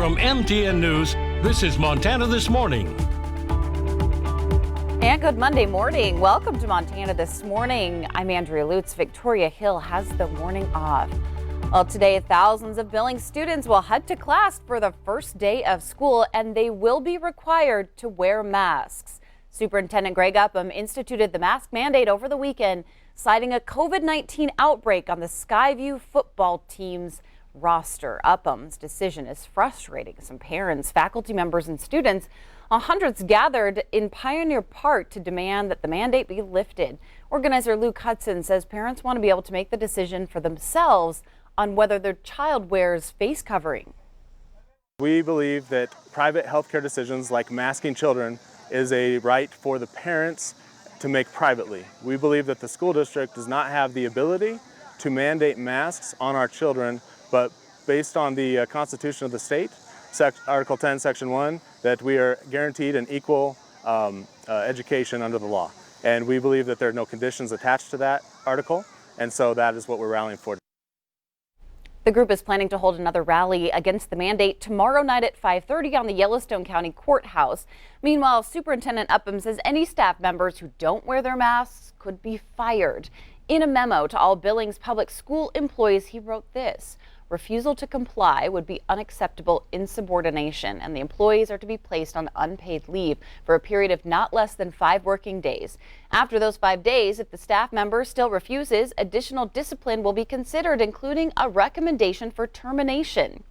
From MTN News, this is Montana This Morning. And good Monday morning. Welcome to Montana This Morning. I'm Andrea Lutz. Victoria Hill has the morning off. Well, today, thousands of Billings students will head to class for the first day of school, and they will be required to wear masks. Superintendent Greg Upham instituted the mask mandate over the weekend, citing a COVID-19 outbreak on the Skyview football team's roster. Upham's decision is frustrating some parents, faculty members, and students. Hundreds gathered in Pioneer Park to demand that the mandate be lifted. Organizer Luke Hudson says parents want to be able to make the decision for themselves on whether their child wears face covering. We believe that private healthcare decisions like masking children is a right for the parents to make privately. We believe that the school district does not have the ability to mandate masks on our children, but based on the Constitution of the state, Article 10, Section 1, that we are guaranteed an equal education under the law. And we believe that there are no conditions attached to that article, and so that is what we're rallying for. The group is planning to hold another rally against the mandate tomorrow night at 5:30 on the Yellowstone County Courthouse. Meanwhile, Superintendent Upham says any staff members who don't wear their masks could be fired. In a memo to all Billings public school employees, he wrote this: refusal to comply would be unacceptable insubordination, and the employees are to be placed on unpaid leave for a period of not less than 5 working days. After those 5 days, if the staff member still refuses, additional discipline will be considered, including a recommendation for termination.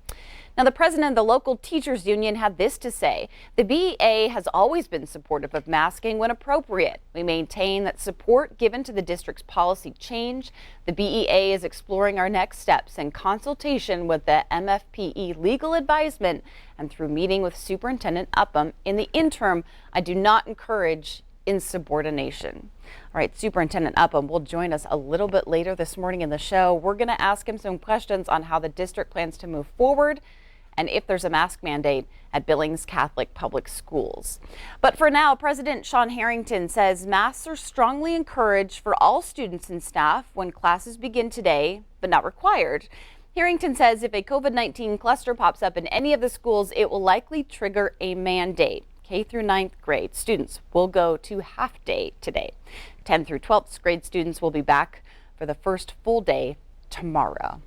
Now, the president of the local teachers union had this to say: the BEA has always been supportive of masking when appropriate. We maintain that support given to the district's policy change. The BEA is exploring our next steps in consultation with the MFPE legal advisement and through meeting with Superintendent Upham. In the interim, I do not encourage insubordination. All right, Superintendent Upham will join us a little bit later this morning in the show. We're going to ask him some questions on how the district plans to move forward and if there's a mask mandate at Billings Catholic Public Schools. But for now, President Sean Harrington says masks are strongly encouraged for all students and staff when classes begin today, but not required. Harrington says if a COVID-19 cluster pops up in any of the schools, it will likely trigger a mandate. K through 9th grade students will go to half day today. 10th through 12th grade students will be back for the first full day tomorrow.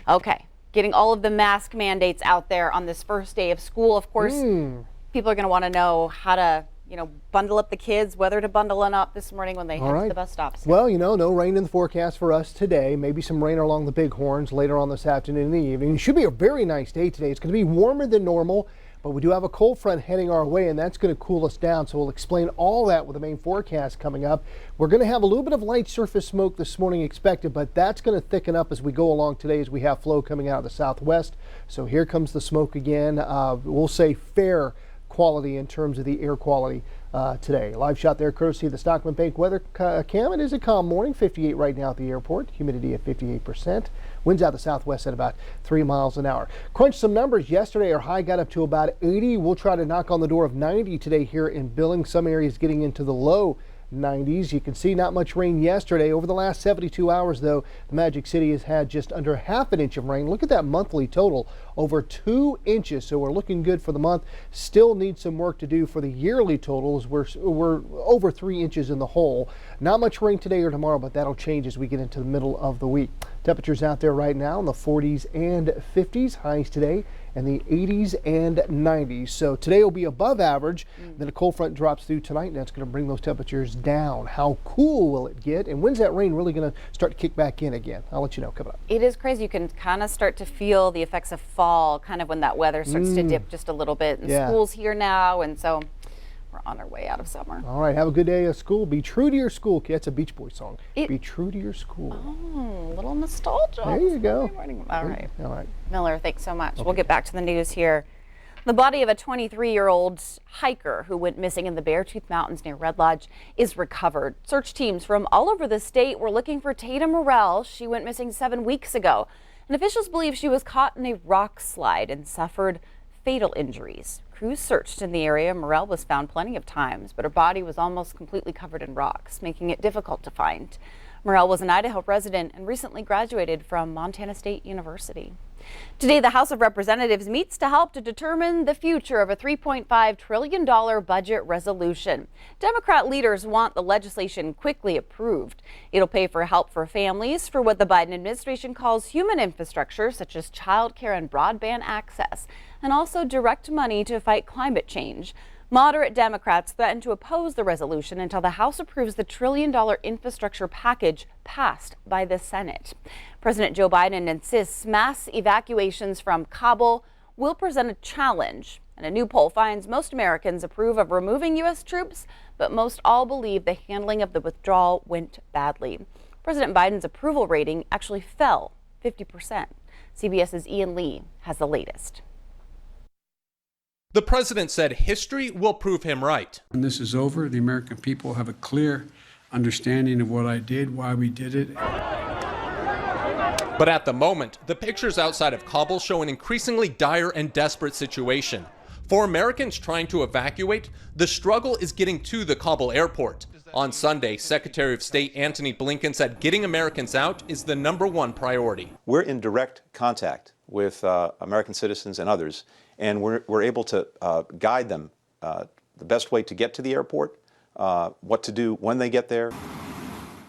Okay. Getting all of the mask mandates out there on this first day of school. Of course, people are going to want to know how to, bundle up the kids, whether to bundle them up this morning when they head to the bus stops. Well, no rain in the forecast for us today. Maybe some rain along the Bighorns later on this afternoon and the evening. It should be a very nice day today. It's going to be warmer than normal, but we do have a cold front heading our way, and that's going to cool us down. So we'll explain all that with the main forecast coming up. We're going to have a little bit of light surface smoke this morning expected, but that's going to thicken up as we go along today as we have flow coming out of the southwest. So here comes the smoke again. We'll say fair quality in terms of the air quality today. Live shot there courtesy of the Stockman Bank weather cam. It is a calm morning, 58 right now at the airport, humidity at 58%. Winds out the southwest at about 3 miles an hour. Crunch some numbers yesterday. Our high got up to about 80. We'll try to knock on the door of 90 today here in Billings. Some areas getting into the low 90s. You can see not much rain yesterday. Over the last 72 hours, though, the Magic City has had just under half an inch of rain. Look at that monthly total, over 2 inches. So we're looking good for the month. Still need some work to do for the yearly totals. We're over 3 inches in the hole. Not much rain today or tomorrow, but that'll change as we get into the middle of the week. Temperatures out there right now in the 40s and 50s. Highs today in the 80s and 90s. So today will be above average. Then a cold front drops through tonight, and that's going to bring those temperatures down. How cool will it get? And when's that rain really going to start to kick back in again? I'll let you know coming up. It is crazy. You can kind of start to feel the effects of fall kind of when that weather starts to dip just a little bit. And school's here now, and so we're on our way out of summer. All right, have a good day at school. Be true to your school. That's a Beach Boys song. Be true to your school. Oh, a little nostalgia. There you go. All right. All right. Miller, thanks so much. Okay. We'll get back to the news here. The body of a 23-year-old hiker who went missing in the Beartooth Mountains near Red Lodge is recovered. Search teams from all over the state were looking for Tatum Morrell. She went missing 7 weeks ago, and officials believe she was caught in a rock slide and suffered fatal injuries. Crews searched in the area. Morrell was found plenty of times, but her body was almost completely covered in rocks, making it difficult to find. Morrell was an Idaho resident and recently graduated from Montana State University. Today, the House of Representatives meets to help to determine the future of a $3.5 trillion budget resolution. Democrat leaders want the legislation quickly approved. It'll pay for help for families for what the Biden administration calls human infrastructure, such as child care and broadband access, and also direct money to fight climate change. Moderate Democrats threaten to oppose the resolution until the House approves the $1 trillion infrastructure package passed by the Senate. President Joe Biden insists mass evacuations from Kabul will present a challenge. And a new poll finds most Americans approve of removing U.S. troops, but most all believe the handling of the withdrawal went badly. President Biden's approval rating actually fell 50%. CBS's Ian Lee has the latest. The president said history will prove him right. When this is over, the American people have a clear understanding of what I did, why we did it. But at the moment, the pictures outside of Kabul show an increasingly dire and desperate situation. For Americans trying to evacuate, the struggle is getting to the Kabul airport. On Sunday, Secretary of State Antony Blinken said getting Americans out is the #1 priority. We're in direct contact with American citizens and others, and we're able to guide them the best way to get to the airport, what to do when they get there.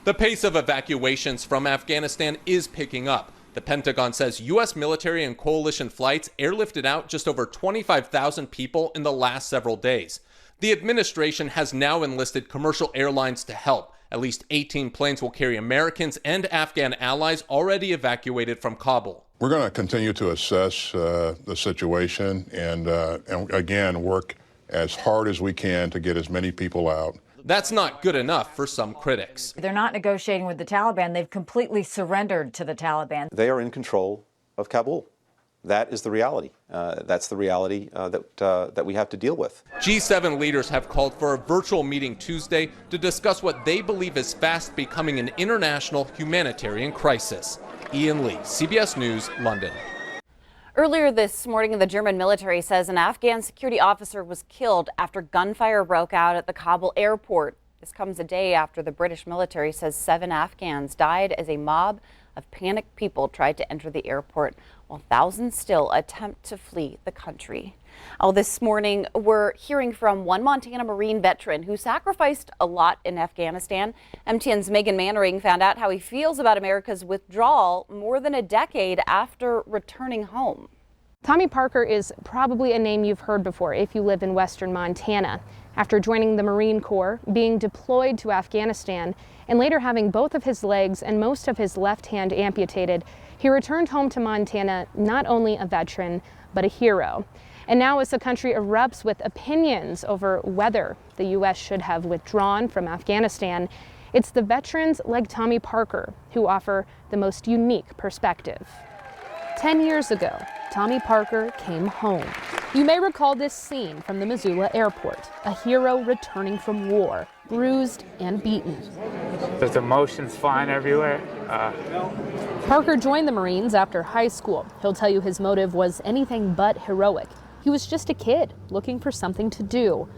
The pace of evacuations from Afghanistan is picking up. The Pentagon says U.S. military and coalition flights airlifted out just over 25,000 people in the last several days. The administration has now enlisted commercial airlines to help. At least 18 planes will carry Americans and Afghan allies already evacuated from Kabul. We're going to continue to assess the situation and again, work as hard as we can to get as many people out. That's not good enough for some critics. They're not negotiating with the Taliban. They've completely surrendered to the Taliban. They are in control of Kabul. That is the reality. That's the reality that we have to deal with. G7 leaders have called for a virtual meeting Tuesday to discuss what they believe is fast becoming an international humanitarian crisis. Ian Lee, CBS News, London. Earlier this morning, the German military says an Afghan security officer was killed after gunfire broke out at the Kabul airport. This comes a day after the British military says 7 Afghans died as a mob of panicked people tried to enter the airport, while thousands still attempt to flee the country. This morning, we're hearing from one Montana Marine veteran who sacrificed a lot in Afghanistan. MTN's Megan Mannering found out how he feels about America's withdrawal more than a decade after returning home. Tommy Parker is probably a name you've heard before if you live in western Montana. After joining the Marine Corps, being deployed to Afghanistan, and later having both of his legs and most of his left hand amputated, he returned home to Montana not only a veteran, but a hero. And now as the country erupts with opinions over whether the U.S. should have withdrawn from Afghanistan, it's the veterans like Tommy Parker who offer the most unique perspective. 10 years ago, Tommy Parker came home. You may recall this scene from the Missoula airport, a hero returning from war, bruised and beaten. There's emotions flying everywhere. Parker joined the Marines after high school. He'll tell you his motive was anything but heroic. He was just a kid looking for something to do.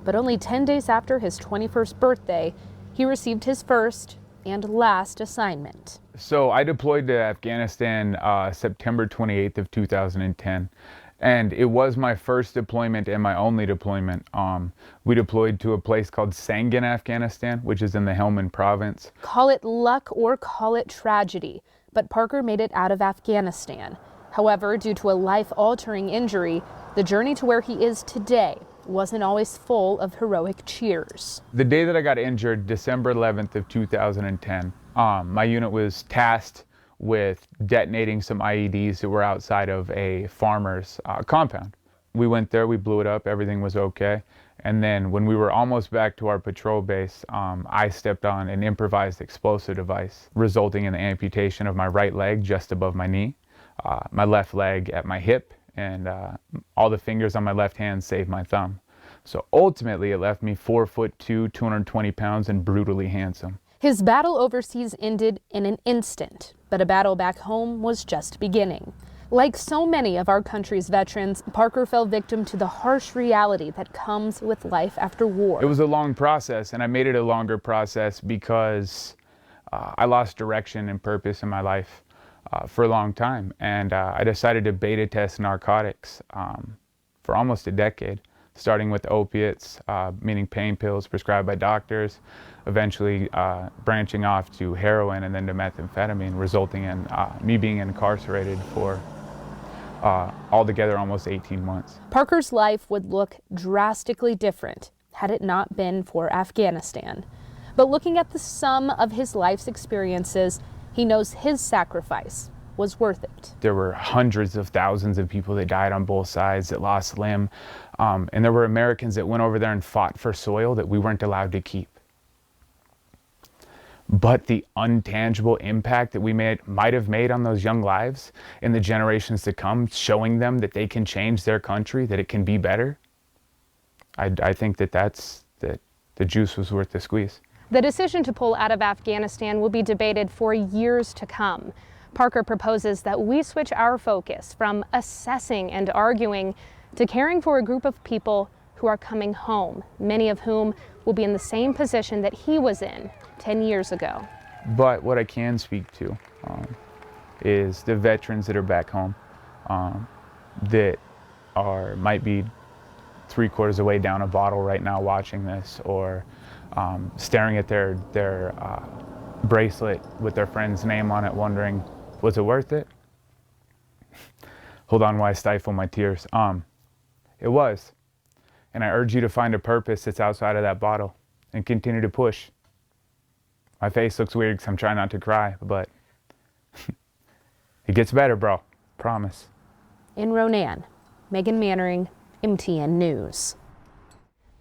But only 10 days after his 21st birthday, he received his first and last assignment. So I deployed to Afghanistan September 28th of 2010. And it was my first deployment and my only deployment. We deployed to a place called Sangin, Afghanistan, which is in the Helmand province. Call it luck or call it tragedy, but Parker made it out of Afghanistan. However, due to a life-altering injury, the journey to where he is today wasn't always full of heroic cheers. The day that I got injured, December 11th of 2010, my unit was tasked with detonating some IEDs that were outside of a farmer's compound. We went there, we blew it up, everything was okay. And then when we were almost back to our patrol base, I stepped on an improvised explosive device, resulting in the amputation of my right leg just above my knee, my left leg at my hip, and all the fingers on my left hand save my thumb. So ultimately it left me 4'2", 220 pounds and brutally handsome. His battle overseas ended in an instant, but a battle back home was just beginning. Like so many of our country's veterans, Parker fell victim to the harsh reality that comes with life after war. It was a long process, and I made it a longer process because I lost direction and purpose in my life. for a long time. And I decided to beta test narcotics for almost a decade, starting with opiates, meaning pain pills prescribed by doctors, eventually branching off to heroin and then to methamphetamine, resulting in me being incarcerated for altogether almost 18 months. Parker's life would look drastically different had it not been for Afghanistan. But looking at the sum of his life's experiences, he knows his sacrifice was worth it. There were hundreds of thousands of people that died on both sides, that lost limb, and there were Americans that went over there and fought for soil that we weren't allowed to keep. But the untangible impact that we might have made on those young lives in the generations to come, showing them that they can change their country, that it can be better, I think that the juice was worth the squeeze. The decision to pull out of Afghanistan will be debated for years to come. Parker proposes that we switch our focus from assessing and arguing to caring for a group of people who are coming home, many of whom will be in the same position that he was in 10 years ago. But what I can speak to is the veterans that are back home that might be 3/4 away down a bottle right now watching this, or staring at their bracelet with their friend's name on it, wondering, was it worth it? Hold on while I stifle my tears. It was. And I urge you to find a purpose that's outside of that bottle and continue to push. My face looks weird because I'm trying not to cry, but it gets better, bro. Promise. In Ronan, Megan Mannering, MTN News.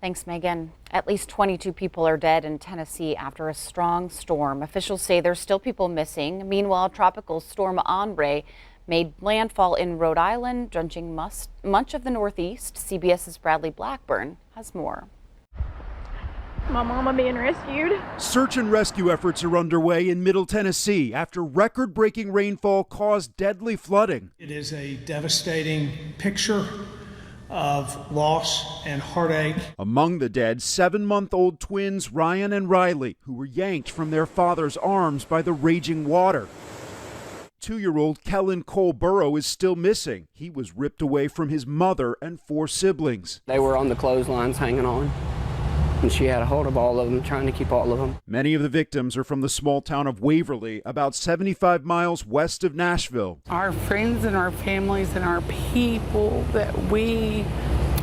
Thanks, Megan. At least 22 people are dead in Tennessee after a strong storm. Officials say there's still people missing. Meanwhile, tropical storm Andrea made landfall in Rhode Island, drenching much of the Northeast. CBS's Bradley Blackburn has more. My mama being rescued. Search and rescue efforts are underway in Middle Tennessee after record-breaking rainfall caused deadly flooding. It is a devastating picture of loss and heartache. Among the dead, 7-month-old twins Ryan and Riley, who were yanked from their father's arms by the raging water. 2-year-old Kellen Cole Burrow is still missing. He was ripped away from his mother and 4 siblings. They were on the clotheslines hanging on, and she had a hold of all of them, trying to keep all of them. Many of the victims are from the small town of Waverly, about 75 miles west of Nashville. Our friends and our families and our people that we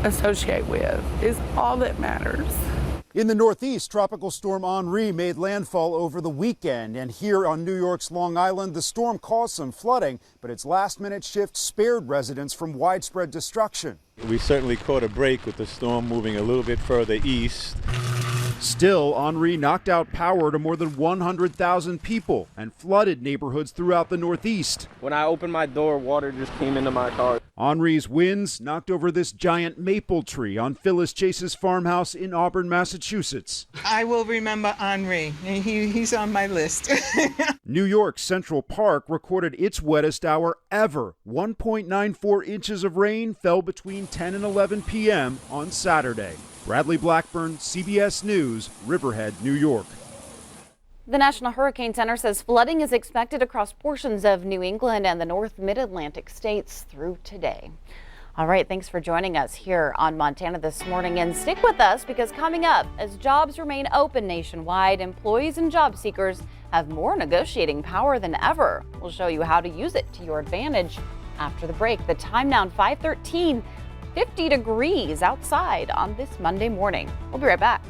associate with is all that matters. In the Northeast, Tropical Storm Henri made landfall over the weekend, and here on New York's Long Island, the storm caused some flooding, but its last-minute shift spared residents from widespread destruction. We certainly caught a break with the storm moving a little bit further east. Still, Henri knocked out power to more than 100,000 people and flooded neighborhoods throughout the Northeast. When I opened my door, water just came into my car. Henri's winds knocked over this giant maple tree on Phyllis Chase's farmhouse in Auburn, Massachusetts. I will remember Henri. He's on my list. New York's Central Park recorded its wettest hour ever. 1.94 inches of rain fell between 10 and 11 p.m. on Saturday. Bradley Blackburn, CBS News, Riverhead, New York. The National Hurricane Center says flooding is expected across portions of New England and the North Mid-Atlantic states through today. All right, thanks for joining us here on Montana This Morning, and stick with us because coming up, as jobs remain open nationwide, employees and job seekers have more negotiating power than ever. We'll show you how to use it to your advantage after the break. The time now 5:13, 50 degrees outside on this Monday morning. We'll be right back.